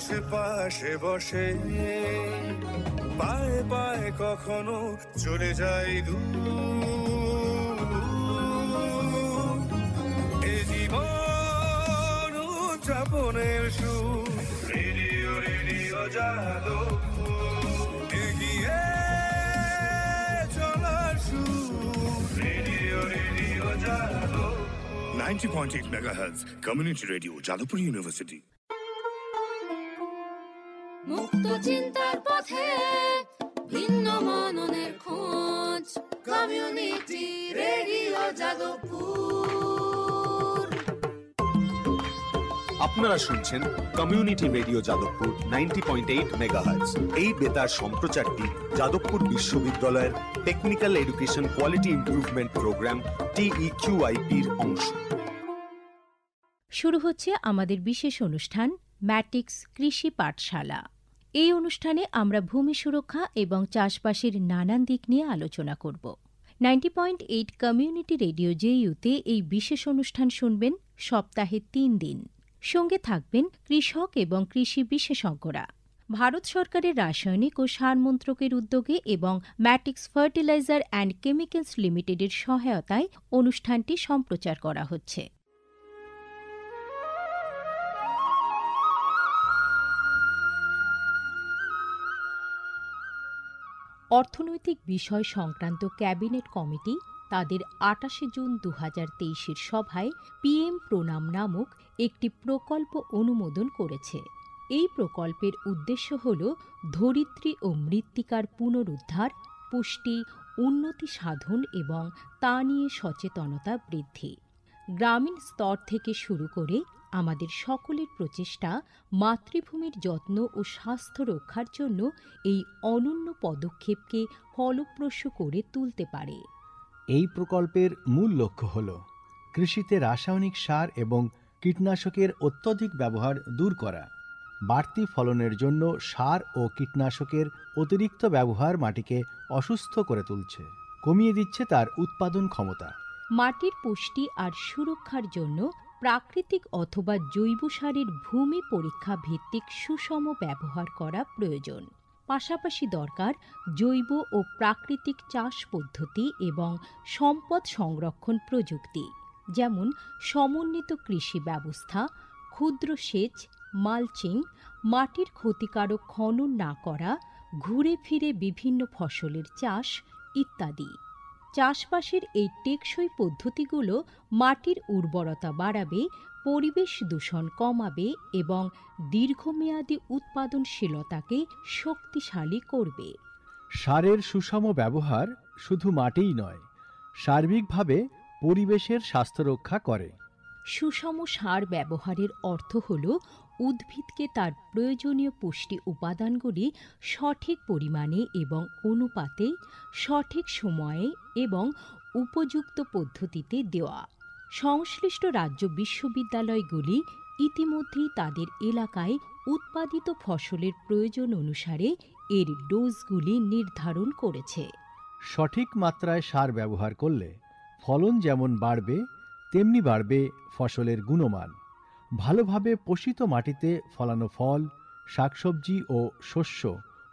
পাশে পাশে বসে, পায়ে পায়ে কখনো চলে যায় দূর। এ জীবন উদযাপনের সুর, রেডিও রেডিও যাদবপুর, এগিয়ে চলার সুর, radio radio Jadavpur. 90.8 MHz community radio, Jadavpur university. মুক্ত চিন্তার পথে ভিন্ন মননের খোঁজ, কমিউনিটি রেডিও যাদবপুর। আপনারা শুনছেন কমিউনিটি রেডিও যাদবপুর 90.8 মেগাহার্টজ। এই বেতার সম্প্রচারটি যাদবপুর বিশ্ববিদ্যালয়ের technical education quality improvement programme TEQIP-র অংশ। শুরু হচ্ছে আমাদের বিশেষ অনুষ্ঠান ম্যাটিক্স কৃষি পাঠশালা। এই অনুষ্ঠানে আমরা ভূমি সুরক্ষা এবং চাষবাসের নানান দিক নিয়ে আলোচনা করব। 90.8 কমিউনিটি রেডিও JU-তে এই বিশেষ অনুষ্ঠান শুনবেন সপ্তাহে 3 দিন। সঙ্গে থাকবেন কৃষক এবং কৃষি বিশেষজ্ঞরা। ভারত সরকারের রাসায়নিক ও সার মন্ত্রকের উদ্যোগে এবং ম্যাটিক্স ফার্টিলাইজার অ্যান্ড কেমিক্যালস লিমিটেডের সহায়তায় অনুষ্ঠানটি সম্প্রচার করা হচ্ছে। অর্থনৈতিক বিষয় সংক্রান্ত ক্যাবিনেট কমিটি তাদের 28 জুন 2023-এর সভায় PM প্রণাম নামক একটি প্রকল্প অনুমোদন করেছে। এই প্রকল্পের উদ্দেশ্য হল ধরিত্রী ও মৃত্তিকার পুনরুদ্ধার, পুষ্টি, উন্নতি সাধন এবং তা নিয়ে সচেতনতা বৃদ্ধি। গ্রামীণ স্তর থেকে শুরু করে আমাদের সকলের প্রচেষ্টা মাতৃভূমির যত্ন ও স্বাস্থ্য রক্ষার জন্য এই অনন্য পদক্ষেপকে ফলপ্রসূ করে তুলতে পারে। এই প্রকল্পের মূল লক্ষ্য হল কৃষিতে রাসায়নিক সার এবং কীটনাশকের অত্যধিক ব্যবহার দূর করা। বাড়তি ফলনের জন্য সার ও কীটনাশকের অতিরিক্ত ব্যবহার মাটিকে অসুস্থ করে তুলছে, কমিয়ে দিচ্ছে তার উৎপাদন ক্ষমতা। মাটির পুষ্টি আর সুরক্ষার জন্য প্রাকৃতিক অথবা জৈব সারের ভূমি পরীক্ষা ভিত্তিক সুষম ব্যবহার করা প্রয়োজন। পাশাপাশি দরকার জৈব ও প্রাকৃতিক চাষ পদ্ধতি এবং সম্পদ সংরক্ষণ প্রযুক্তি, যেমন সমন্বিত কৃষি ব্যবস্থা, ক্ষুদ্র সেচ, মালচিং, মাটির ক্ষতিকারক খনন না করা, ঘুরে ফিরে বিভিন্ন ফসলের চাষ ইত্যাদি। চাষবাসের এই টেকসই পদ্ধতিগুলো মাটির উর্বরতা বাড়াবে, পরিবেশ দূষণ কমাবে এবং দীর্ঘমেয়াদী উৎপাদনশীলতাকে শক্তিশালী করবে। সারের সুষম ব্যবহার শুধু মাটিই নয়, সার্বিকভাবে পরিবেশের স্বাস্থ্য রক্ষা করে। সুষম সার ব্যবহারের অর্থ হল উদ্ভিদকে তার প্রয়োজনীয় পুষ্টি উপাদানগুলি সঠিক পরিমাণে এবং অনুপাতে, সঠিক সময়ে এবং উপযুক্ত পদ্ধতিতে দেওয়া। সংশ্লিষ্ট রাজ্য বিশ্ববিদ্যালয়গুলি ইতিমধ্যেই তাদের এলাকায় উৎপাদিত ফসলের প্রয়োজন অনুসারে এর ডোজগুলি নির্ধারণ করেছে। সঠিক মাত্রায় সার ব্যবহার করলে ফলন যেমন বাড়বে, তেমনি বাড়বে ফসলের গুণমান। ভালোভাবে পোষিত মাটিতে ফলানো ফল, শাকসবজি ও শস্য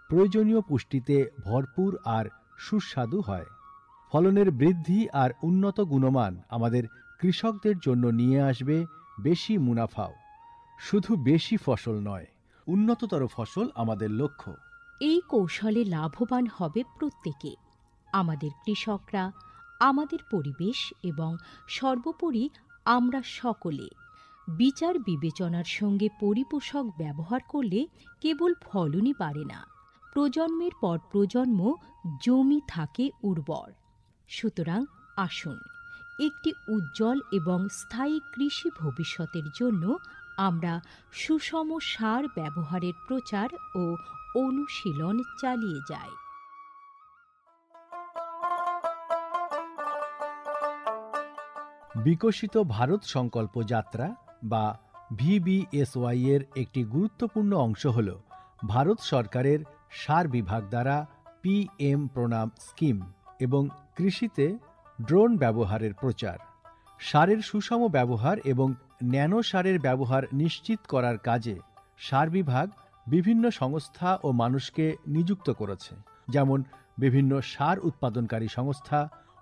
প্রয়োজনীয় পুষ্টিতে ভরপুর আর সুস্বাদু হয়। ফলনের বৃদ্ধি আর উন্নত গুণমান আমাদের কৃষকদের জন্য নিয়ে আসবে বেশি মুনাফাও। শুধু বেশি ফসল নয়, উন্নততর ফসল আমাদের লক্ষ্য। এই কৌশলে লাভবান হবে প্রত্যেকে, আমাদের কৃষকরা, আমাদের পরিবেশ এবং সর্বোপরি আমরা সকলে। বিচার বিবেচনার সঙ্গে পরিপোষক ব্যবহার করলে কেবল ফলনই বাড়ে না, প্রজন্মের পর প্রজন্ম জমি থাকে উর্বর। সুতরাং আসুন, একটি উজ্জ্বল এবং স্থায়ী কৃষি ভবিষ্যতের জন্য আমরা সুষম সার ব্যবহারের প্রচার ও অনুশীলন চালিয়ে যাই। বিকশিত ভারত সংকল্প যাত্রা বা VBSY এর একটি গুরুত্বপূর্ণ অংশ হল ভারত সরকারের সার বিভাগ দ্বারা PM প্রণাম স্কিম এবং কৃষিতে ড্রোন ব্যবহারের প্রচার। সারের সুষম ব্যবহার এবং ন্যানো সারের ব্যবহার নিশ্চিত করার কাজে সার বিভাগ বিভিন্ন সংস্থা ও মানুষকে নিযুক্ত করেছে, যেমন বিভিন্ন সার উৎপাদনকারী সংস্থা,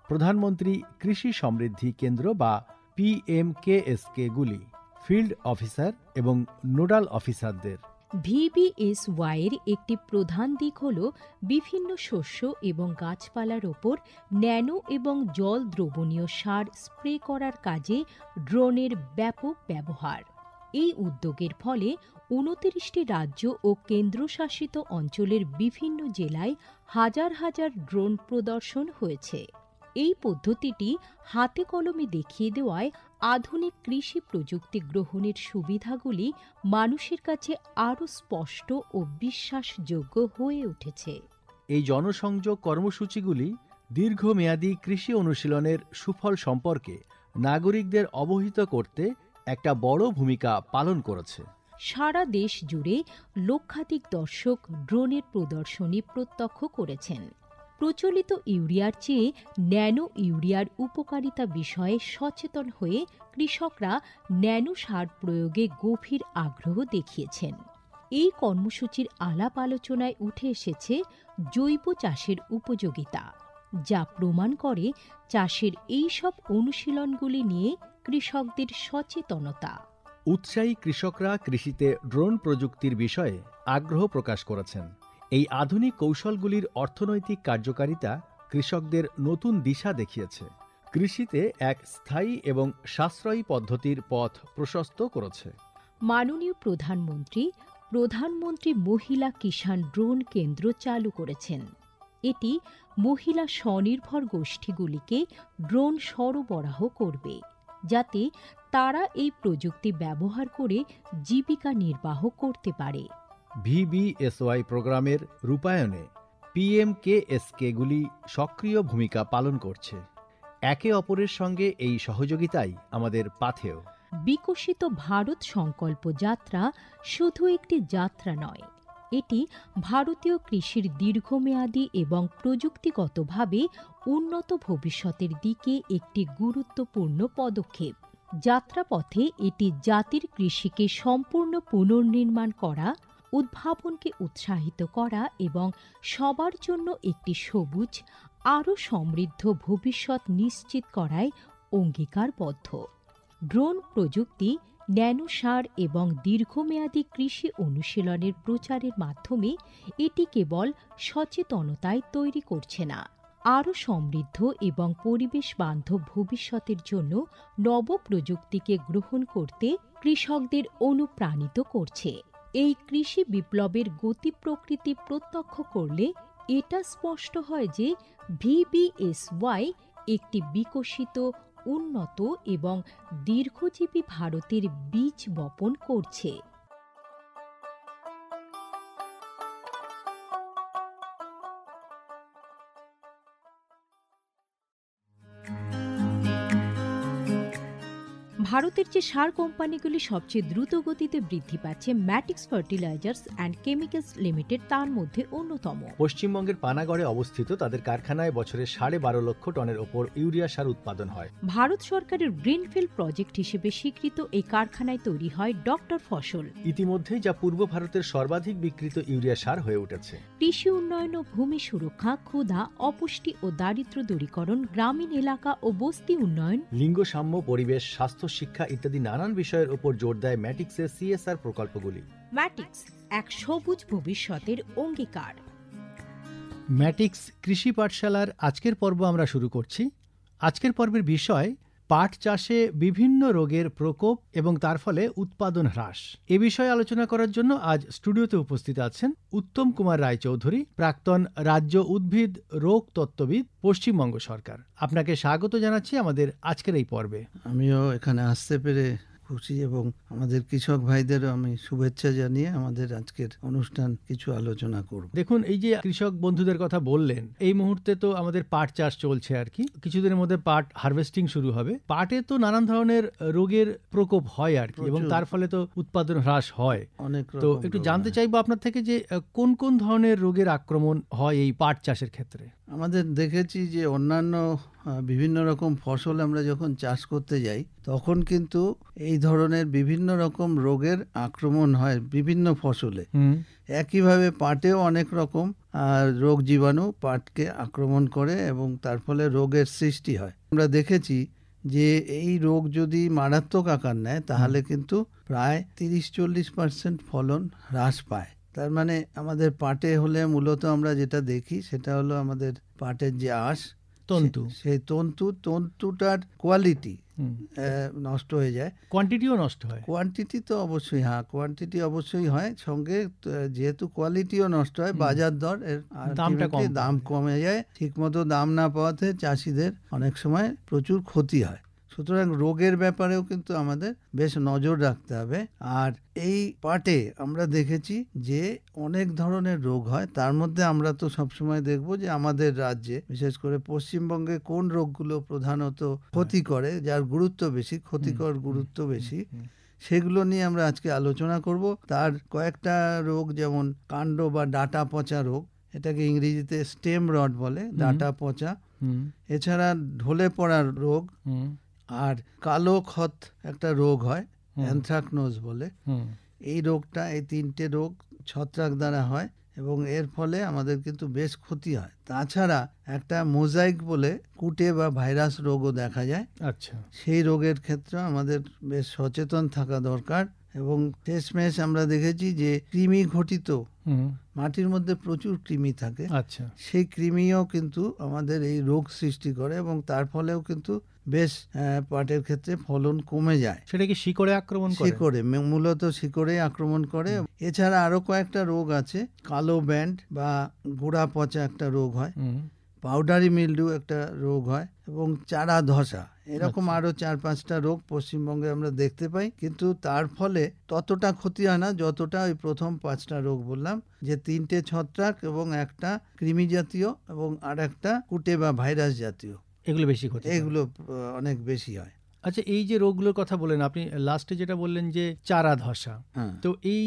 প্রধানমন্ত্রী কৃষি সমৃদ্ধি কেন্দ্র বা PMKSK-গুলি, ফিল্ড অফিসার এবং নোডাল অফিসারদের। VBSY এর একটি প্রধান দিক হল বিভিন্ন শস্য এবং গাছপালার ওপর ন্যানো এবং জল দ্রবণীয় সার স্প্রে করার কাজে ড্রোনের ব্যাপক ব্যবহার। এই উদ্যোগের ফলে 29টি রাজ্য ও কেন্দ্রশাসিত অঞ্চলের বিভিন্ন জেলায় হাজার হাজার ড্রোন প্রদর্শন হয়েছে। এই পদ্ধতিটি হাতে কলমে দেখিয়ে দেওয়ায় আধুনিক কৃষি প্রযুক্তি গ্রহণের সুবিধাগুলি মানুষের কাছে আরও স্পষ্ট ও বিশ্বাসযোগ্য হয়ে উঠেছে। এই জনসংযোগ কর্মসূচিগুলি দীর্ঘমেয়াদী কৃষি অনুশীলনের সুফল সম্পর্কে নাগরিকদের অবহিত করতে একটা বড় ভূমিকা পালন করেছে। সারা দেশ জুড়ে লক্ষাধিক দর্শক ড্রোনের প্রদর্শনী প্রত্যক্ষ করেছেন। প্রচলিত ইউরিয়ার চেয়ে ন্যানো ইউরিয়ার উপকারিতা বিষয়ে সচেতন হয়ে কৃষকরা ন্যানো সার প্রয়োগে গভীর আগ্রহ দেখিয়েছেন। এই কর্মসূচির আলাপ আলোচনায় উঠে এসেছে জৈব চাষের উপযোগিতা, যা প্রমাণ করে চাষের এই সব অনুশীলনগুলি নিয়ে কৃষকদের সচেতনতা। উৎসাহী কৃষকরা কৃষিতে ড্রোন প্রযুক্তির বিষয়ে আগ্রহ প্রকাশ করেছেন। এই আধুনিক কৌশলগুলির অর্থনৈতিক কার্যকারিতা কৃষকদের নতুন দিশা দেখিয়েছে, কৃষিতে এক স্থায়ী এবং সাশ্রয়ী পদ্ধতির পথ প্রশস্ত করেছে। মাননীয় প্রধানমন্ত্রী মহিলা কিষাণ ড্রোন কেন্দ্র চালু করেছেন। এটি মহিলা স্বনির্ভর গোষ্ঠীগুলিকে ড্রোন সরবরাহ করবে, যাতে তারা এই প্রযুক্তি ব্যবহার করে জীবিকা নির্বাহ করতে পারে। VBSY প্রোগ্রামের রূপায়ণে PMKSK-গুলি সক্রিয় ভূমিকা পালন করছে। একে অপরের সঙ্গে এই সহযোগিতাই আমাদের পাথেয়। বিকশিত ভারত সংকল্প যাত্রা শুধু একটি যাত্রা নয়, এটি ভারতীয় কৃষির দীর্ঘমেয়াদী এবং প্রযুক্তিগতভাবে উন্নত ভবিষ্যতের দিকে একটি গুরুত্বপূর্ণ পদক্ষেপ। যাত্রাপথে এটি জাতির কৃষিকে সম্পূর্ণ পুনর্নির্মাণ করা, উদ্ভাবনকে উৎসাহিত করা এবং সবার জন্য একটি সবুজ, আরও সমৃদ্ধ ভবিষ্যৎ নিশ্চিত করায় অঙ্গীকারবদ্ধ। ড্রোন প্রযুক্তি, ন্যানো সার এবং দীর্ঘমেয়াদী কৃষি অনুশীলনের প্রচারের মাধ্যমে এটি কেবল সচেতনতায় তৈরি করছে না, আরও সমৃদ্ধ এবং পরিবেশ বান্ধব ভবিষ্যতের জন্য নবপ্রযুক্তিকে গ্রহণ করতে কৃষকদের অনুপ্রাণিত করছে। এই কৃষি বিপ্লবের গতি প্রকৃতি প্রত্যক্ষ করলে এটা স্পষ্ট হয় যে VBSY একটি বিকশিত, উন্নত এবং দীর্ঘজীবী ভারতের বীজ বপন করছে। ভারতের যে সার কোম্পানিগুলি সবচেয়ে দ্রুত গতিতে বৃদ্ধি পাচ্ছে, ম্যাটিক্স ফার্টিলাইজার্স অ্যান্ড কেমিক্যালস লিমিটেড তার মধ্যে অন্যতম। পশ্চিমবঙ্গের পানাগড়ে অবস্থিত তাদের কারখানায় বছরে 12.5 লক্ষ টনের ওপর ইউরিয়া সার উৎপাদন হয়। ভারত সরকারের গ্রিনফিল্ড প্রজেক্ট হিসেবে স্বীকৃত এই কারখানায় তৈরি হয় ডক্টর ফসল। ইতিমধ্যেই যা পূর্ব ভারতের সর্বাধিক বিক্রিত ইউরিয়া সার হয়ে উঠেছে। কৃষি উন্নয়ন ও ভূমি সুরক্ষা, ক্ষুধা, অপুষ্টি ও দারিদ্র্য দূরীকরণ, গ্রামীণ এলাকা ও বস্তি উন্নয়ন, লিঙ্গ সাম্য, পরিবেশ, স্বাস্থ্য, শিক্ষা ইত্যাদি নানান বিষয়ের উপর জোর দেয় ম্যাটিক্সের CSR প্রকল্পগুলি। ম্যাটিক্স এক সবুজ ভবিষ্যতের অঙ্গীকার। ম্যাটিক্স কৃষি পাঠশালার আজকের পর্ব আমরা শুরু করছি। আজকের পর্বের বিষয় পাট চাষে বিভিন্ন রোগের প্রকোপ এবং তার ফলে উৎপাদন হ্রাস। এ বিষয়ে আলোচনা করার জন্য আজ স্টুডিওতে উপস্থিত আছেন উত্তম কুমার রায়চৌধুরী, প্রাক্তন রাজ্য উদ্ভিদ রোগ তত্ত্ববিদ, পশ্চিমবঙ্গ সরকার। আপনাকে স্বাগত জানাচ্ছি আমাদের আজকের এই পর্বে। আমিও এখানে আসতে পেরে খুশি এবং আমাদের কৃষক ভাইদেরও আমি শুভেচ্ছা জানিয়ে আমাদের আজকের অনুষ্ঠান কিছু আলোচনা করব। দেখুন, এই যে কৃষক বন্ধুদের কথা বললেন, এই মুহূর্তে তো আমাদের পাট চাষ চলছে আর কি, কিছুদিনের মধ্যে পাট হারভেস্টিং শুরু হবে। পাটে তো নানান ধরনের রোগের প্রকোপ হয় আর কি, এবং তার ফলে তো উৎপাদন হ্রাস হয় অনেক। তো একটু জানতে চাইবো আপনার থেকে যে কোন কোন ধরনের রোগের আক্রমণ হয় এই পাট চাষের ক্ষেত্রে। আমাদের দেখেছি যে অন্যান্য বিভিন্ন রকম ফসল আমরা যখন চাষ করতে যাই তখন কিন্তু এই এই ধরনের বিভিন্ন রকম রোগের আক্রমণ হয় বিভিন্ন ফসলে। একইভাবে পাটেও অনেক রকম রোগ জীবাণু পাটকে আক্রমণ করে এবং তার ফলে রোগের সৃষ্টি হয়। আমরা দেখেছি যে এই রোগ যদি মারাত্মক আকার নেয় তাহলে কিন্তু প্রায় 30-40% ফলন হ্রাস পায়। তার মানে আমাদের পাটে হলে মূলত আমরা যেটা দেখি সেটা হলো আমাদের পাটের যে আঁশ, তন্তু, সেই তন্তুটার কোয়ালিটি নষ্ট হয়ে যায়, কোয়ান্টিটিও নষ্ট হয়। কোয়ান্টিটি তো অবশ্যই, হ্যাঁ কোয়ান্টিটি অবশ্যই হয়, সঙ্গে যেহেতু কোয়ালিটিও নষ্ট হয় বাজার দর এর দাম কমে যায়। ঠিকমতো দাম না পাওয়াতে চাষিদের অনেক সময় প্রচুর ক্ষতি হয়। সুতরাং রোগের ব্যাপারেও কিন্তু আমাদের বেশ নজর রাখতে হবে। আর এই পাটে আমরা দেখেছি যে অনেক ধরনের রোগ হয়, তার মধ্যে আমরা তো সবসময় দেখব যে আমাদের রাজ্যে বিশেষ করে পশ্চিমবঙ্গে কোন রোগগুলো প্রধানত ক্ষতি করে, যার গুরুত্ব বেশি, ক্ষতিকর গুরুত্ব বেশি, সেগুলো নিয়ে আমরা আজকে আলোচনা করব। তার কয়েকটা রোগ যেমন কাণ্ড বা ডাঁটা পচা রোগ, এটাকে ইংরেজিতে স্টেম রড বলে, ডাঁটা পচা। এছাড়া ঢলে পড়ার রোগ, আর কালো ক্ষত একটা রোগ হয় অ্যানথ্রাকনোজ বলে, এই রোগটা, এই তিনটে রোগ ছত্রাক দ্বারা হয় এবং এর ফলে আমাদের কিন্তু বেশ ক্ষতি হয়। তাছাড়া একটা মোজাইক বলে কুটে বা ভাইরাস রোগও দেখা যায়। আচ্ছা, সেই রোগের ক্ষেত্রে আমাদের বেশ সচেতন থাকা দরকার। এবং শেষমেশ আমরা দেখেছি যে কৃমি ঘটিত, মাটির মধ্যে প্রচুর কৃমি থাকে, আচ্ছা, সেই কৃমিও কিন্তু আমাদের এই রোগ সৃষ্টি করে এবং তার ফলেও কিন্তু বেশ পাটের ক্ষেত্রে ফলন কমে যায়। সেটা কি শিকড়ে আক্রমণ করে? শিকড়ে, মূলত শিকড়ে আক্রমণ করে। এছাড়া আরো কয়েকটা রোগ আছে, কালো ব্যান্ড বা গোড়া পচা একটা রোগ হয়, পাউডারি মিলডু একটা রোগ হয় এবং চারা ধসা, এরকম আরো 4-5টা রোগ পশ্চিমবঙ্গে আমরা দেখতে পাই। কিন্তু তার ফলে ততটা ক্ষতি হয় না যতটা ওই প্রথম 5টা রোগ বললাম, যে 3টে ছত্রাক এবং একটা কৃমি জাতীয় এবং আর একটা কুটে বা ভাইরাস জাতীয়, এগুলো বেশি ক্ষতি, এগুলো অনেক বেশি হয়। আচ্ছা, এই যে রোগগুলোর কথা বললেন আপনি, লাস্টে যেটা বললেন যে চারা ধসা, তো এই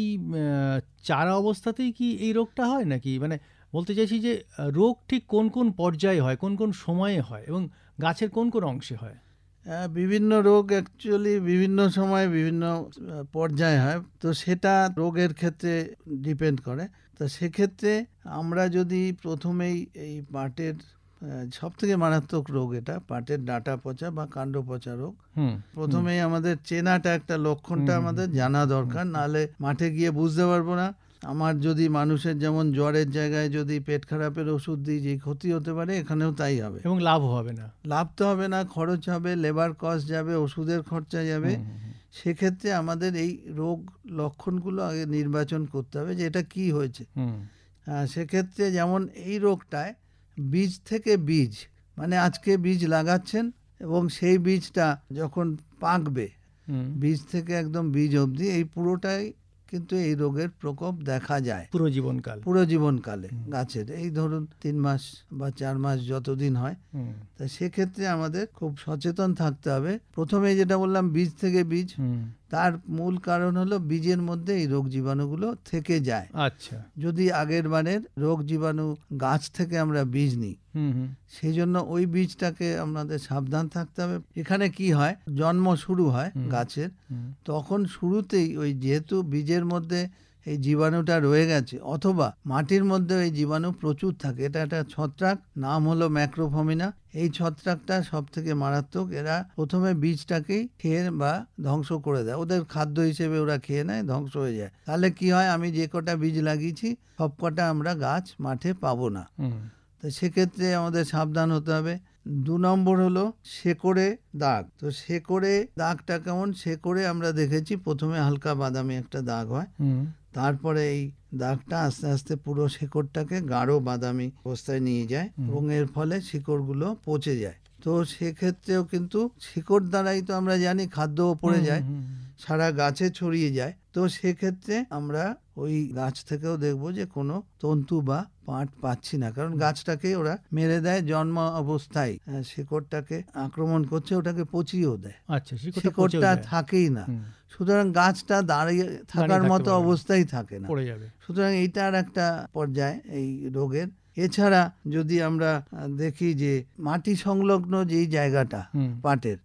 চারা অবস্থাতেই কি এই রোগটা হয় নাকি? মানে বলতে চাইছি যে রোগ ঠিক কোন কোন পর্যায়ে হয়, কোন কোন সময়ে হয় এবং গাছের কোন কোন অংশে হয়? বিভিন্ন রোগ অ্যাকচুয়ালি বিভিন্ন সময় বিভিন্ন পর্যায়ে হয়, তো সেটা রোগের ক্ষেত্রে ডিপেন্ড করে। তো সেক্ষেত্রে আমরা যদি প্রথমেই এই পাটের সব থেকে মারাত্মক রোগ, এটা পাটের ডাঁটা পচা বা কাণ্ড পচা রোগ, প্রথমেই আমাদের চেনাটা একটা লক্ষণটা আমাদের জানা দরকার, নাহলে মাঠে গিয়ে বুঝতে পারবো না। আমার যদি মানুষের যেমন জ্বরের জায়গায় যদি পেট খারাপের ওষুধ দিই, যে ক্ষতি হতে পারে এখানেও তাই হবে, এবং লাভ হবে না, লাভ তো হবে না, খরচ হবে, লেবার কস্ট যাবে, ওষুধের খরচা যাবে। সেক্ষেত্রে আমাদের এই রোগ লক্ষণগুলো আগে নির্বাচন করতে হবে যে এটা কি হয়েছে। সেক্ষেত্রে যেমন এই রোগটায় বীজ থেকে বীজ, মানে আজকে বীজ লাগাচ্ছেন এবং সেই বীজটা যখন পাকবে, বীজ থেকে একদম বীজ অবধি এই পুরোটাই কিন্তু এই রোগের প্রকোপ দেখা যায় পুরো জীবনকালে গাছের, এই ধরুন 3 মাস বা 4 মাস যতদিন হয়। তা সেক্ষেত্রে আমাদের খুব সচেতন থাকতে হবে। প্রথমে যেটা বললাম বীজ থেকে বীজ, তার মূল কারণ হলো বীজের মধ্যে এই রোগ জীবাণুগুলো থেকে যায়। আচ্ছা, যদি আগের বারের রোগ জীবাণু গাছ থেকে আমরা বীজ নিই, সেই জন্য ওই বীজটাকে আমাদের সাবধান থাকতে হবে। এখানে কি হয়, জন্ম শুরু হয় গাছের, তখন শুরুতেই ওই যেহেতু বীজের মধ্যে এই জীবাণুটা রয়ে গেছে, অথবা মাটির মধ্যে এই জীবাণু প্রচুর থাকে, এটা একটা ছত্রাক, নাম হলো ম্যাক্রোফমিনা। এই ছত্রাকটা সব থেকে মারাত্মক। এরা প্রথমে বীজটাকেই খেয়ে বা ধ্বংস করে দেয়, ওদের খাদ্য হিসেবে ওরা খেয়ে নেয়, ধ্বংস হয়ে যায়। তাহলে কি হয়, আমি যে কটা বীজ লাগিয়েছি সব কটা আমরা গাছ মাঠে পাবো না। তো সেক্ষেত্রে আমাদের সাবধান হতে হবে। 2 নম্বর হলো শেকড়ে দাগ। তো শেকড়ে দাগটা কেমন, শেকড়ে আমরা দেখেছি প্রথমে হালকা বাদামি একটা দাগ হয়, তারপরে এই দাগটা আস্তে আস্তে পুরো শিকড়টাকে গাঢ় বাদামি অবস্থায় নিয়ে যায় এবং এর ফলে শিকড়গুলো পচে যায়। তো সেক্ষেত্রেও কিন্তু শিকড় দ্বারাই তো আমরা জানি খাদ্য পড়ে যায়, সারা গাছে ছড়িয়ে যায়। তো সেক্ষেত্রে আমরা ওই গাছ থেকেও দেখবো যে কোনো তন্তু বা পাট পাচ্ছি না, কারণ গাছটাকে ওরা মেরে দেয় জন্ম অবস্থায়, শিকড়টাকে আক্রমণ করছে, ওটাকে পচিয়েও দেয়। আচ্ছা, শিকড়টা থাকেই না, সুতরাং গাছটা দাঁড়িয়ে থাকার মতো অবস্থায় থাকে না, পড়ে যাবে। সুতরাং এইটার একটা পর্যায় এই রোগের। এছাড়া যদি আমরা দেখি যে মাটি সংলগ্ন যেই জায়গাটা পাটের,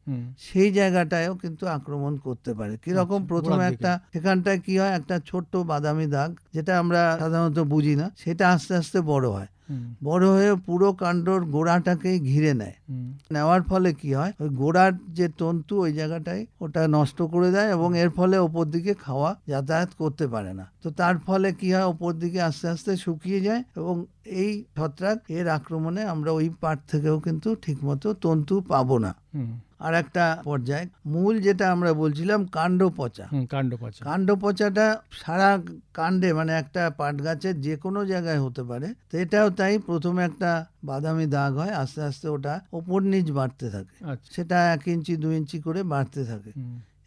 সেই জায়গাটায়ও কিন্তু আক্রমণ করতে পারে। কিরকম, প্রথমে একটা সেখানটায় কি হয়, একটা ছোট্ট বাদামি দাগ, যেটা আমরা সাধারণত বুঝি না, সেটা আস্তে আস্তে বড় হয়, বড় হয়ে পুরো কাণ্ডর গোড়াটাকে ঘিরে নেয়। নেওয়ার ফলে কি হয়, ওই গোড়ার যে তন্তু ওই জায়গাটায় ওটা নষ্ট করে দেয় এবং এর ফলে ওপর দিকে খাওয়া যাতায়াত করতে পারে না। তো তার ফলে কি হয়, ওপর দিকে আস্তে আস্তে শুকিয়ে যায় এবং এই ছত্রাক এর আক্রমণে আমরা ওই পাট থেকেও কিন্তু ঠিকমতো তন্তু পাবো না। আর একটা পর্যায়ে মূল যেটা আমরা বলছিলাম কাণ্ড পচা, কাণ্ড পচাটা সারা কাণ্ডে, মানে একটা পাট গাছের যে কোনো জায়গায় হতে পারে। তো এটাও তাই, প্রথমে একটা বাদামি দাগ হয়, আস্তে আস্তে ওটা ওপর নিচ বাড়তে থাকে, সেটা 1 ইঞ্চি 2 ইঞ্চি করে বাড়তে থাকে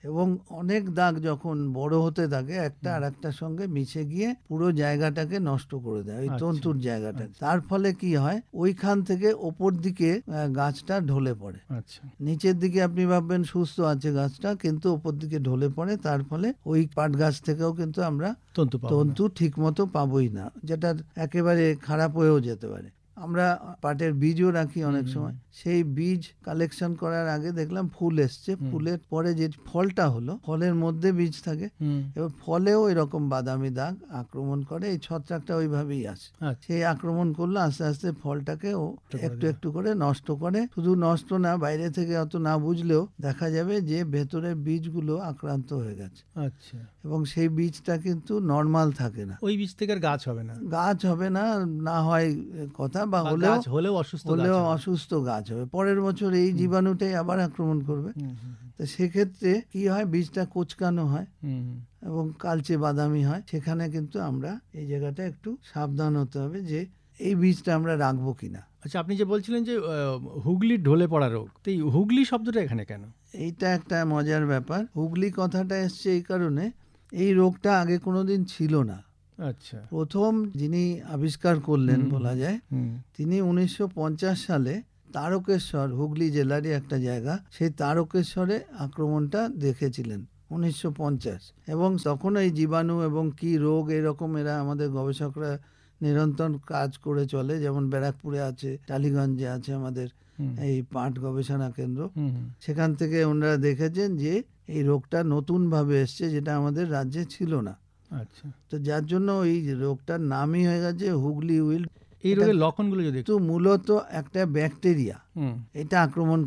এবং অনেক দাগ যখন বড় হতে থাকে একটা আর একটার সঙ্গে মিশে গিয়ে পুরো জায়গাটাকে নষ্ট করে দেয়, ওই তন্তুর জায়গাটা। তার ফলে কি হয়, ওইখান থেকে ওপর দিকে গাছটা ঢলে পড়ে। নিচের দিকে আপনি ভাববেন সুস্থ আছে গাছটা, কিন্তু ওপর দিকে ঢলে পড়ে। তার ফলে ওই পাট গাছ থেকেও কিন্তু আমরা তন্তু ঠিক মতো পাবোই না, যেটা একেবারে খারাপ হয়েও যেতে পারে। আমরা পাটের বীজও রাখি অনেক সময়, সেই বীজ কালেকশন করার আগে দেখলাম ফুল এসছে, ফুলের পরে যে ফলটা হলো, ফলের মধ্যে বীজ থাকে, এবার ফলেও এরকম বাদামি দাগ আক্রমণ করে। এই ছত্রাকটা ওইভাবেই আসে, সেই আক্রমণ করলে আস্তে আস্তে ফলটাকে ও একটু একটু করে নষ্ট করে। শুধু নষ্ট না, বাইরে থেকে অত না বুঝলেও দেখা যাবে যে ভেতরের বীজগুলো আক্রান্ত হয়ে গেছে, এবং সেই বীজটা কিন্তু নর্মাল থাকে না, ওই বীজ থেকে আর গাছ হবে না, গাছ হবে না, না হয় কথা, বা হলেও অসুস্থ গাছ হবে। পরের বছর এই জীবাণুটাই আবার আক্রমণ করবে। তো সেক্ষেত্রে কি হয়, বীজটা কোচকানো হয় এবং কালচে বাদামি হয়। সেখানে কিন্তু আমরা এই জায়গাটা একটু সাবধান হতে হবে যে এই বীজটা আমরা রাখবো কিনা। আচ্ছা, আপনি যে বলছিলেন যে হুগলির ঢলে পড়া রোগ, তো এই হুগলি শব্দটা এখানে কেন? এইটা একটা মজার ব্যাপার। হুগলি কথাটা এসছে এই কারণে, এই রোগটা আগে কোনোদিন ছিল না। আচ্ছা, প্রথম যিনি আবিষ্কার করলেন বলা যায়, তিনি 1950 সালে তারকেশ্বর, হুগলি জেলারই একটা জায়গা, সেই তারকেশ্বরে আক্রমণটা দেখেছিলেন 1950। এবং তখন এই জীবাণু এবং কি রোগ এরকম এরা আমাদের গবেষকরা নিরন্তর কাজ করে চলে। যেমন ব্যারাকপুরে আছে, টালিগঞ্জে আছে আমাদের এই পাট গবেষণা কেন্দ্র, সেখান থেকে ওনারা দেখেছেন যে এই রোগটা নতুন ভাবে এসছে, যেটা আমাদের রাজ্যে ছিল না। আচ্ছা, তো যার জন্য এই রোগটার নামই হয়ে গেছে হুগলি উইল্ট। এই রোগের লক্ষণগুলো যদি একটু, মূলত একটা ব্যাকটেরিয়া এটা আক্রমণ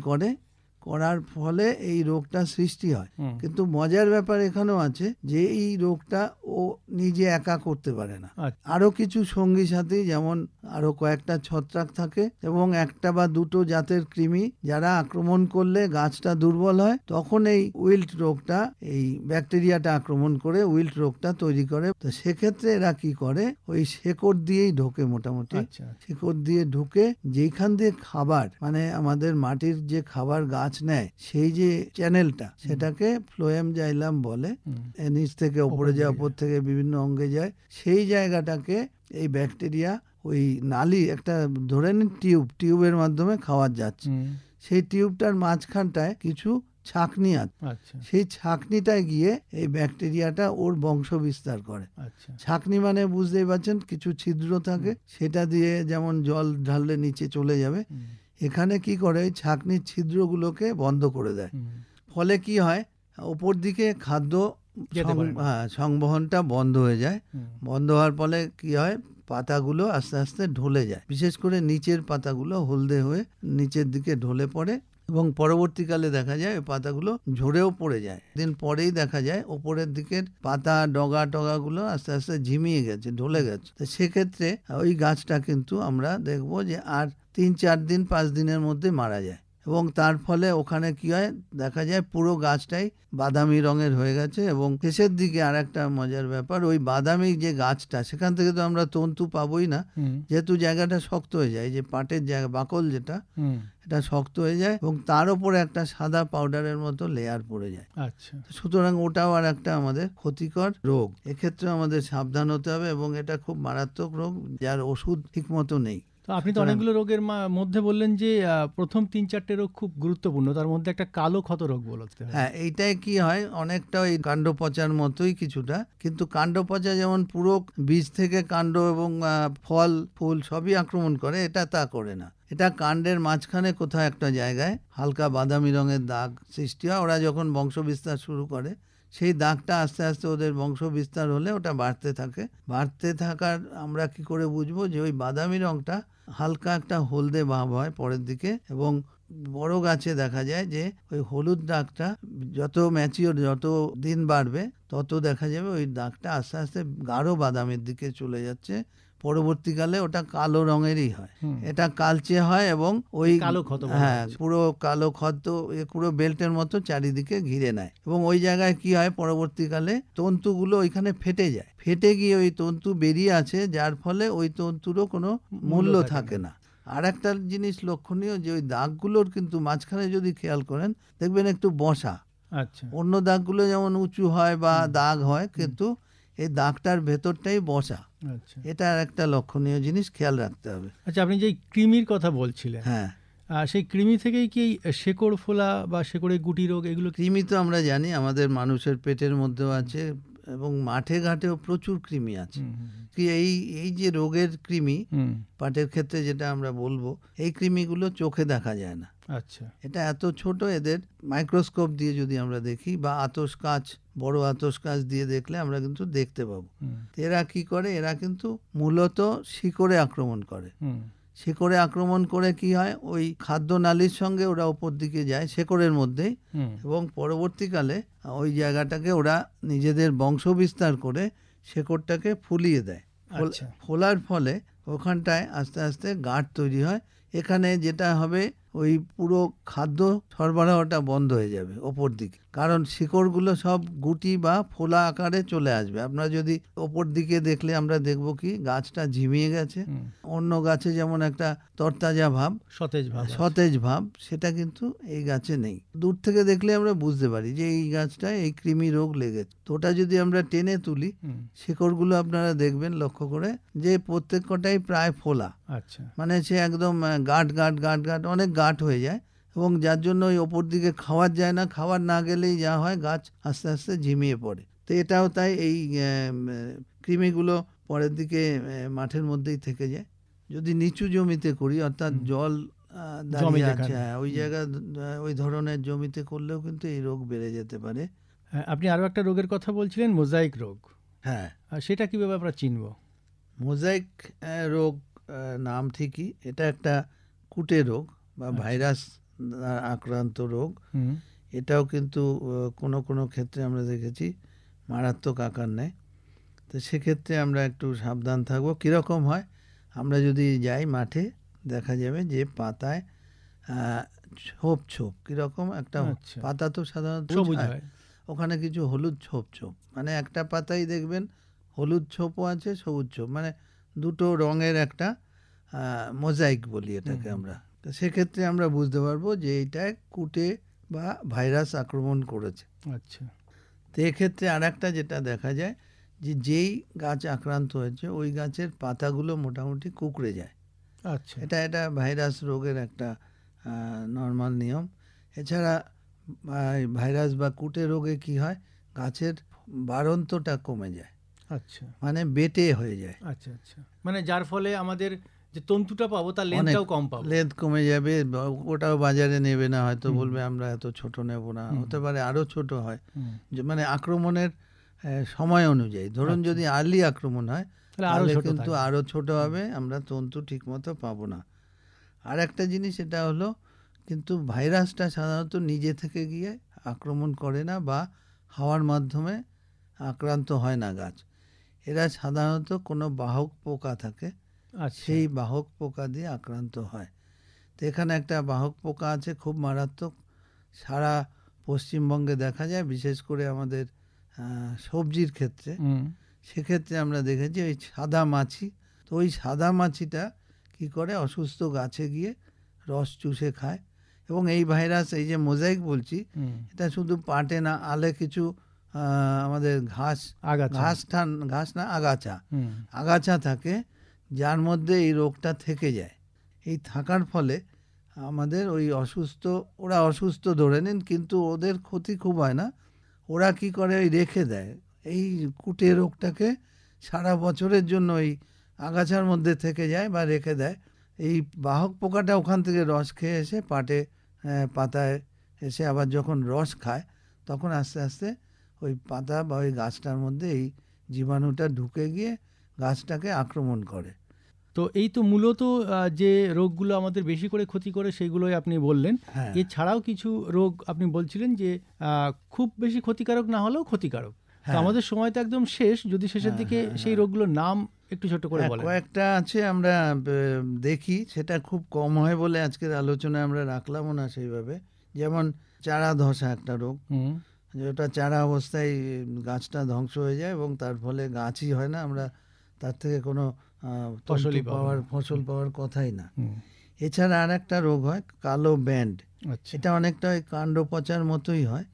করার ফলে এই রোগটা সৃষ্টি হয়। কিন্তু মজার ব্যাপার এখানেও আছে যে এই রোগটা ও নিজে একা করতে পারে না, আরো কিছু সঙ্গী সাথী, যেমন আরো কয়েকটা ছত্রাক থাকে এবং একটা বা দুটো জাতের কৃমি, যারা আক্রমণ করলে গাছটা দুর্বল হয়, তখন এই উইল্ট রোগটা, এই ব্যাকটেরিয়াটা আক্রমণ করে উইল্ট রোগটা তৈরি করে। তো সেক্ষেত্রে এরা কি করে, ওই শেকড় দিয়েই ঢোকে, মোটামুটি শেকড় দিয়ে ঢুকে যেখান দিয়ে খাবার, মানে আমাদের মাটির যে খাবার গাছ নেয়, সেই যে চ্যানেলটা, সেটাকে ফ্লোয়েম জাইলাম বলে, নিচ থেকে ওপরে যায়, ওপর থেকে বিভিন্ন অঙ্গে যায়, সেই জায়গাটাকে এই ব্যাকটেরিয়া ওই নালি, একটা ধরে নিন টিউবের মাধ্যমে খাওয়ার যাচ্ছে, সেই টিউবটার মাঝখানটায় কিছু ছাকনি আছে, সেই ছাকনিটায় গিয়ে এই ব্যাকটেরিয়াটা ওর বংশ বিস্তার করে। ছাকনি মানে বুঝতেই পারছেন, কিছু ছিদ্র থাকে, সেটা দিয়ে যেমন জল ঢাললে নিচে চলে যাবে, এখানে কি করে, ছাকনির ছিদ্রগুলোকে বন্ধ করে দেয়। ফলে কি হয়, ওপর দিকে খাদ্য সংবহনটা বন্ধ হয়ে যায়। বন্ধ হওয়ার ফলে কি হয়, পাতাগুলো আস্তে আস্তে ঢলে যায়, বিশেষ করে নিচের পাতাগুলো হলদে হয়ে নিচের দিকে ঢলে পড়ে এবং পরবর্তীকালে দেখা যায় ওই পাতাগুলো ঝরেও পড়ে যায়। দিন পরেই দেখা যায় ওপরের দিকের পাতা ডগা টগাগুলো আস্তে আস্তে ঝিমিয়ে গেছে, ঢলে গেছে। তো সেক্ষেত্রে ওই গাছটা কিন্তু আমরা দেখবো যে আর 3-4 দিন 5 দিনের মধ্যে মারা যায় এবং তার ফলে ওখানে কি হয়, দেখা যায় পুরো গাছটাই বাদামি রঙের হয়ে গেছে। এবং শেষের দিকে আর একটা মজার ব্যাপার, ওই বাদামি যে গাছটা, সেখান থেকে তো আমরা তন্তু পাবোই না, যেহেতু জায়গাটা শক্ত হয়ে যায়, যে পাটের জায়গা, বাকল যেটা, এটা শক্ত হয়ে যায় এবং তার উপরে একটা সাদা পাউডারের মতো লেয়ার পড়ে যায়। সুতরাং ওটাও আর একটা আমাদের ক্ষতিকর রোগ। এক্ষেত্রে আমাদের সাবধান হতে হবে এবং এটা খুব মারাত্মক রোগ, যার ওষুধ ঠিক মতো নেই। তো আপনি তো অনেকগুলো রোগের মধ্যে বললেন যে প্রথম 3-4টে রোগ খুব গুরুত্বপূর্ণ, তার মধ্যে একটা কালো ক্ষত রোগ বলতে হয়। হ্যাঁ, এইটাই কি হয়, অনেকটা ওই কাণ্ড পচার মতোই কিছুটা, কিন্তু কাণ্ড পচা যেমন পুরো বীজ থেকে কাণ্ড এবং ফল ফুল সবই আক্রমণ করে, এটা তা করে না। এটা কাণ্ডের মাঝখানে কোথাও একটা জায়গায় হালকা বাদামি রঙের দাগ সৃষ্টি হয়। ওরা যখন বংশ বিস্তার শুরু করে, সেই দাগটা আস্তে আস্তে ওদের বংশ বিস্তার হলে ওটা বাড়তে থাকে। বাড়তে থাকার আমরা কি করে বুঝবো যে ওই বাদামি রঙটা হালকা একটা হলদে ভাব হয় পরের দিকে, এবং বড় গাছে দেখা যায় যে ওই হলুদ দাগটা যত ম্যাচিওর, যত দিন বাড়বে তত দেখা যাবে ওই দাগটা আস্তে আস্তে গাঢ় বাদামের দিকে চলে যাচ্ছে। পরবর্তীকালে ওটা কালো রঙেরই হয়, এটা কালচে হয় এবং ওই কালো ক্ষত, হ্যাঁ পুরো কালো ক্ষত পুরো বেল্টের মতো চারিদিকে ঘিরে নেয়। এবং ওই জায়গায় কি হয়, পরবর্তীকালে তন্তুগুলো ওইখানে ফেটে যায়, ফেটে গিয়ে ওই তন্তু বেরিয়ে আছে, যার ফলে ওই তন্তুরও কোনো মূল্য থাকে না। আর একটা জিনিস লক্ষণীয় যে ওই দাগগুলোর কিন্তু মাঝখানে যদি খেয়াল করেন দেখবেন একটু বসা। আচ্ছা, অন্য দাগগুলো যেমন উঁচু হয় বা দাগ হয়, কিন্তু এই দাগটার ভেতরটাই বসা। আচ্ছা, এটা একটা লক্ষণীয় জিনিস, খেয়াল রাখতে হবে। আচ্ছা, আপনি যে কৃমির কথা বলছিলেন, হ্যাঁ, সেই কৃমি থেকেই কি শেকড় ফোলা বা শেকড়ে গুটি রোগ এগুলো? কৃমি তো আমরা জানি আমাদের মানুষের পেটের মধ্যেও আছে এবং মাঠে ঘাটেও প্রচুর কৃমি আছে। কি এই যে রোগের কৃমি পাটের ক্ষেত্রে যেটা আমরা বলবো, এই কৃমিগুলো চোখে দেখা যায় না। আচ্ছা, এটা এত ছোট, এদের মাইক্রোস্কোপ দিয়ে যদি আমরা দেখি বা আতশ কাঁচ, বড় আতশ কাঁচ দিয়ে দেখলে আমরা কিন্তু দেখতে পাবো। এরা কি করে, এরা কিন্তু মূলত শিকড়ে আক্রমণ করে। শিকড়ে আক্রমণ করে কি হয়, ওই খাদ্য নালীর সঙ্গে ওরা ওপর দিকে যায় শেকড়ের মধ্যেই, এবং পরবর্তীকালে ওই জায়গাটাকে ওরা নিজেদের বংশ বিস্তার করে শেকড়টাকে ফুলিয়ে দেয়। ফোলার ফলে ওখানটায় আস্তে আস্তে গাঁট তৈরি হয়। এখানে যেটা হবে, ওই পুরো খাদ্য সরবরাহটা বন্ধ হয়ে যাবে ওপর দিকে, কারণ শিকড়গুলো সব গুটি বা ফোলা আকারে চলে আসবে। আপনারা যদি ওপর দিকে দেখলে আমরা দেখব কি গাছটা ঝিমিয়ে গেছে, অন্য গাছে যেমন একটা তরতাজা ভাব, সতেজ ভাব, সেটা কিন্তু এই গাছে নেই। দূর থেকে দেখলে আমরা বুঝতে পারি যে এই গাছটায় এই কৃমি রোগ লেগেছে। তো ওটা যদি আমরা টেনে তুলি, শিকড়গুলো আপনারা দেখবেন লক্ষ্য করে যে প্রত্যেক কটাই প্রায় ফোলা। আচ্ছা, মানে সে একদম গাঁট গাঁট গাঁট গাঁট অনেক গাঁট হয়ে যায়, এবং যার জন্য ওই ওপর দিকে খাওয়ার যায় না। খাওয়ার না গেলেই যা হয়, গাছ আস্তে আস্তে ঝিমিয়ে পড়ে। তো এটাও তাই, এই কৃমিগুলো পরের দিকে মাঠের মধ্যেই থেকে যায়। যদি নিচু জমিতে করি, অর্থাৎ জল দাঁড়িয়ে আছে, ওই জায়গা ওই ধরনের জমিতে করলেও কিন্তু এই রোগ বেড়ে যেতে পারে। আপনি আরো একটা রোগের কথা বলছিলেন, মোজাইক রোগ। হ্যাঁ, সেটা কিভাবে আমরা চিনব? মোজাইক রোগ নাম ঠিকই, এটা একটা কুটে রোগ বা ভাইরাস আক্রান্ত রোগ। এটাও কিন্তু কোনো কোনো ক্ষেত্রে আমরা দেখেছি মারাত্মক আকার নেয়। তো সেক্ষেত্রে আমরা একটু সাবধান থাকবো। কীরকম হয়, আমরা যদি যাই মাঠে, দেখা যাবে যে পাতায় ছোপ ছোপ কীরকম একটা, পাতা তো সাধারণত সবুজ হয়, ওখানে কিছু হলুদ ছোপ ছোপ, মানে একটা পাতাই দেখবেন হলুদ ছোপও আছে, সবুজ ছোপ, মানে দুটো রঙের একটা মোজাইক বলি এটাকে আমরা। তো সেক্ষেত্রে আমরা বুঝতে পারবো যে এইটা কুটে বা ভাইরাস আক্রমণ করেছে। আচ্ছা, তো এক্ষেত্রে আর একটা যেটা দেখা যায়, যে যেই গাছ আক্রান্ত হয়েছে ওই গাছের পাতাগুলো মোটামুটি কুঁকড়ে যায়। আচ্ছা, এটা ভাইরাস রোগের একটা নর্মাল নিয়ম। এছাড়া ভাইরাস বা কুটে রোগে কি হয়, গাছের বাড়ন্তটা কমে যায়। আচ্ছা, মানে বেটে হয়ে যায়। আচ্ছা আচ্ছা, মানে যার ফলে আমাদের যে তন্তুটা পাবো তার লেন্থটাও কম পাবো, লেন্থ কমে যাবে। ওটাও বাজারে নেবে না, হয়তো বলবে আমরা এত ছোট নেব না, হতে পারে আরো ছোট হয়। মানে আক্রমণের সময় অনুযায়ী, ধরুন যদি আর্লি আক্রমণ হয় তাহলে কিন্তু আরো ছোট হবে, আমরা তন্তু ঠিক মতো পাবো না। আর একটা জিনিস এটা হলো, কিন্তু ভাইরাসটা সাধারণত নিজে থেকে গিয়ে আক্রমণ করে না বা হাওয়ার মাধ্যমে আক্রান্ত হয় না গাছ। এরা সাধারণত কোনো বাহক পোকা থাকে, সেই বাহক পোকা দিয়ে আক্রান্ত হয়। তো এখানে একটা বাহক পোকা আছে খুব মারাত্মক, সারা পশ্চিমবঙ্গে দেখা যায়, বিশেষ করে আমাদের সবজির ক্ষেত্রে। সেক্ষেত্রে আমরা দেখেছি ওই সাদা মাছি। তো ওই সাদা মাছিটা কি করে, অসুস্থ গাছে গিয়ে রস চুষে খায়। এবং এই ভাইরাস, এই যে মোজাইক বলছি, এটা শুধু পাটে না, আলে কিছু আমাদের আগাছা থাকে, যার মধ্যে এই রোগটা থেকে যায়। এই থাকার ফলে আমাদের ওই ওরা অসুস্থ ধরে নিন, কিন্তু ওদের ক্ষতি খুব হয় না। ওরা কি করে, ওই রেখে দেয় এই কুটে রোগটাকে সারা বছরের জন্য ওই আগাছার মধ্যে থেকে যায় বা রেখে দেয়। এই বাহক পোকাটা ওখান থেকে রস খেয়ে এসে পাতায় এসে আবার যখন রস খায় তখন আস্তে আস্তে ওই পাতা বা ওই গাছটার মধ্যে এই জীবাণুটা ঢুকে গিয়ে গাছটাকে আক্রমণ করে। তো এই তো মূলত যে রোগগুলো আমাদের বেশি করে ক্ষতি করে সেইগুলোই আপনি বললেন। হ্যাঁ। এছাড়াও কিছু রোগ আপনি বলছিলেন যে খুব বেশি ক্ষতিকারক না হলেও ক্ষতিকারক। তো হ্যাঁ। আমাদের সময় তো একদম শেষ, যদি শেষের দিকে সেই রোগগুলোর নাম একটু ছোট করে বলেন। কয়েকটা আছে আমরা দেখি, সেটা খুব কম হয় বলে আজকের আলোচনায় আমরা রাখলামও না সেইভাবে। যেমন চারা ধসা একটা রোগ, যেটা চারা অবস্থায় গাছটা ধ্বংস হয়ে যায় এবং তার ফলে গাছই হয় না, আমরা তার থেকে কোনো ফসল পাওয়ার কথাই না। এছাড়া আর একটা রোগ হয় কালো ব্যান্ড। এটা অনেকটা ওই কাণ্ড পচার মতোই হয়,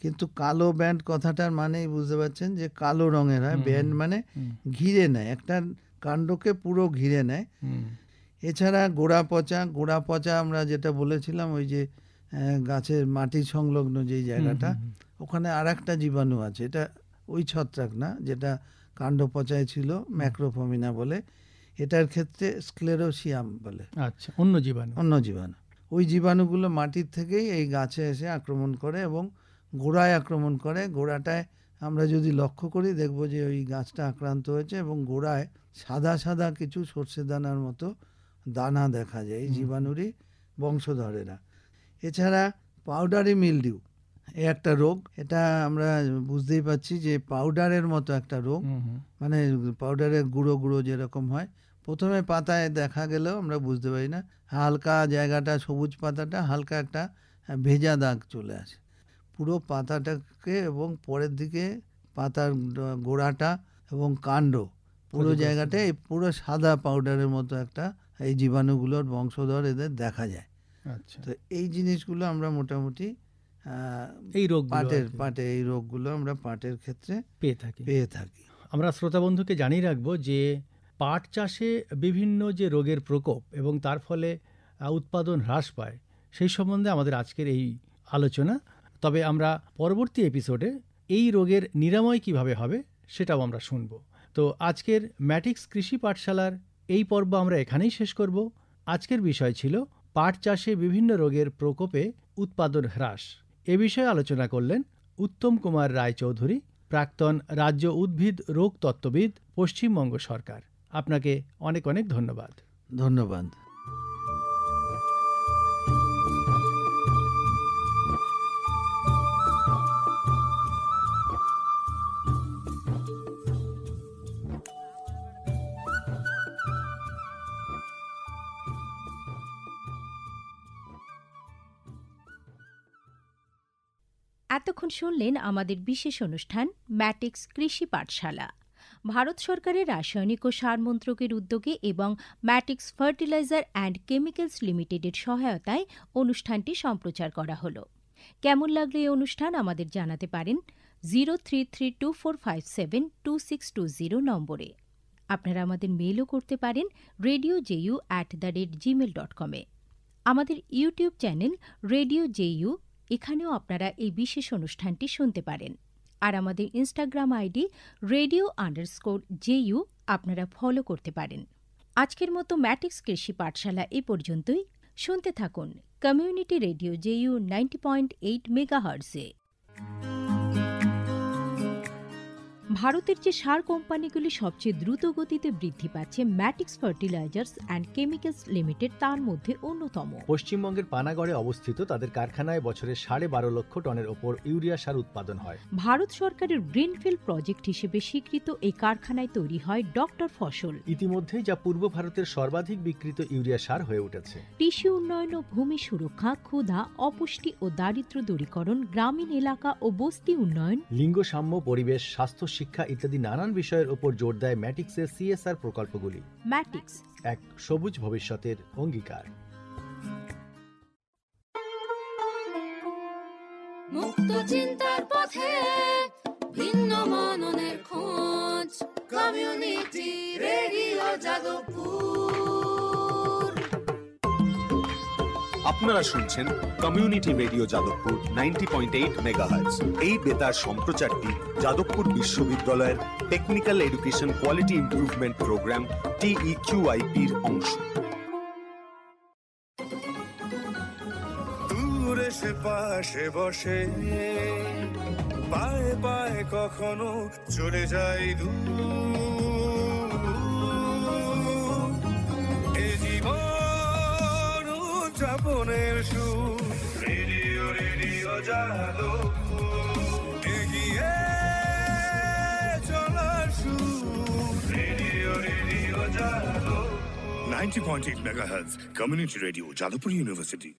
কিন্তু কালো ব্যান্ড কথাটার মানেই বুঝতে পারছেন যে কালো রঙের হয়। ব্যান্ড মানে ঘিরে নেয়, একটা কাণ্ডকে পুরো ঘিরে নেয়। এছাড়া গোড়া পচা আমরা যেটা বলেছিলাম, ওই যে গাছের মাটি সংলগ্ন যেই জায়গাটা, ওখানে আর একটা জীবাণু আছে, এটা ওই ছত্রাক না যেটা কাণ্ড পচায় ছিল, ম্যাক্রোফোমিনা বলে। এটার ক্ষেত্রে স্ক্লেরোসিয়াম বলে। আচ্ছা, অন্য জীবাণু। ওই জীবাণুগুলো মাটির থেকেই এই গাছে এসে আক্রমণ করে এবং গোড়ায় আক্রমণ করে। গোড়াটায় আমরা যদি লক্ষ্য করি দেখব যে ওই গাছটা আক্রান্ত হয়েছে এবং গোড়ায় সাদা সাদা কিছু সর্ষে দানার মতো দানা দেখা যায়, এই জীবাণুরই বংশধরেরা। এছাড়া পাউডারি মিলডিউ এই একটা রোগ, এটা আমরা বুঝতেই পাচ্ছি যে পাউডারের মতো একটা রোগ, মানে পাউডারের গুঁড়ো গুঁড়ো যেরকম হয়, প্রথমে পাতায় দেখা গেলেও আমরা বুঝতে পারি না, হালকা জায়গাটা সবুজ পাতাটা হালকা একটা ভেজা দাগ চলে আসে পুরো পাতাটাকে, এবং পরের দিকে পাতার গোড়াটা এবং কাণ্ড পুরো জায়গাটায় পুরো সাদা পাউডারের মতো একটা এই জীবাণুগুলোর বংশধর এদের দেখা যায়। আচ্ছা, তো এই জিনিসগুলো আমরা মোটামুটি এই রোগগুলো আমরা পাটের ক্ষেত্রে পেয়ে থাকি। আমরা শ্রোতা বন্ধুকে জানিয়ে রাখবো যে পাট চাষে বিভিন্ন যে রোগের প্রকোপ এবং তার ফলে উৎপাদন হ্রাস পায়, সেই সম্বন্ধে আমাদের আজকের এই আলোচনা। তবে আমরা পরবর্তী এপিসোডে এই রোগের নিরাময় কিভাবে হবে সেটাও আমরা শুনব। তো আজকের ম্যাটিক্স কৃষি পাঠশালার এই পর্ব আমরা এখানেই শেষ করব। আজকের বিষয় ছিল পাট চাষে বিভিন্ন রোগের প্রকোপে উৎপাদন হ্রাস। এ বিষয়ে আলোচনা করলেন উত্তম কুমার রায়চৌধুরী, প্রাক্তন রাজ্য উদ্ভিদ রোগ তত্ত্ববিদ, পশ্চিমবঙ্গ সরকার। আপনাকে অনেক অনেক ধন্যবাদ। ধন্যবাদ। এতক্ষণ শুনলেন আমাদের বিশেষ অনুষ্ঠান ম্যাটিক্স কৃষি পাঠশালা। ভারত সরকারের রাসায়নিক ও সার মন্ত্রকের উদ্যোগে এবং ম্যাটিক্স ফার্টিলাইজার অ্যান্ড কেমিক্যালস লিমিটেডের সহায়তায় অনুষ্ঠানটি সম্প্রচার করা হলো। কেমন লাগলো এই অনুষ্ঠান আমাদের জানাতে পারেন 033245722620 নম্বরে। আপনারা আমাদের মেলও করতে পারেন radio.ju@gmail.com এ। আমাদের ইউটিউব চ্যানেল রেডিও জেইউ, এখানেও আপনারা এই বিশেষ অনুষ্ঠানটি শুনতে পারেন। আর আমাদের ইনস্টাগ্রাম আইডি radio_JU আপনারা ফলো করতে পারেন। আজকের মতো ম্যাটিক্স কৃষি পাঠশালা এ পর্যন্তই। শুনতে থাকুন কমিউনিটি রেডিও জেইউ 90.8 মেগাহার্টজে। ভারতের যে সার কোম্পানিগুলি সবচেয়ে দ্রুত গতিতে বৃদ্ধি পাচ্ছে ম্যাটিক্স ফার্টিলাইজার্স অ্যান্ড কেমিক্যালস লিমিটেড তার মধ্যে অন্যতম। পশ্চিমবঙ্গের পানাগড়ে অবস্থিত তাদের কারখানায় বছরে 12.5 লক্ষ টনের ওপর ইউরিয়া সার উৎপাদন হয়। ভারত সরকারের গ্রিনফিল্ড প্রজেক্ট হিসেবে স্বীকৃত এই কারখানায় তৈরি হয় ডক্টর ফসল। ইতিমধ্যেই যা পূর্ব ভারতের সর্বাধিক বিক্রিত ইউরিয়া সার হয়ে উঠেছে। কৃষি উন্নয়ন ও ভূমি সুরক্ষা, ক্ষুধা, অপুষ্টি ও দারিদ্র্য দূরীকরণ, গ্রামীণ এলাকা ও বস্তি উন্নয়ন, লিঙ্গ সাম্য, পরিবেশ, স্বাস্থ্য, শিক্ষা ইত্যাদি নানান বিষয়ের উপর জোর দেয় ম্যাটিক্সের সিএসআর প্রকল্পগুলি। ম্যাটিক্স এক সবুজ ভবিষ্যতের অঙ্গীকার। মুক্ত চিন্তার পথে ভিন্ন মননের খোঁজ, কমিউনিটি রেডিও। যাদবপুর। আপনারা শুনছেন কমিউনিটি রেডিও যাদবপুর 90.8 মেগাহার্টজ। এই বেতার সম্প্রচারটি যাদবপুর বিশ্ববিদ্যালয়ের technical education quality improvement programme TEQIP-র অংশ। দূরে সে পাশে বসে পায়ে পায়ে কখনো চলে যায় দূর। এ জীবন উদযাপনের সুর, রেডিও রেডিও যাদবপুর। এগিয়ে চলার সুর, radio radio Jadavpur. 90.8 megahertz community radio Jadavpur university.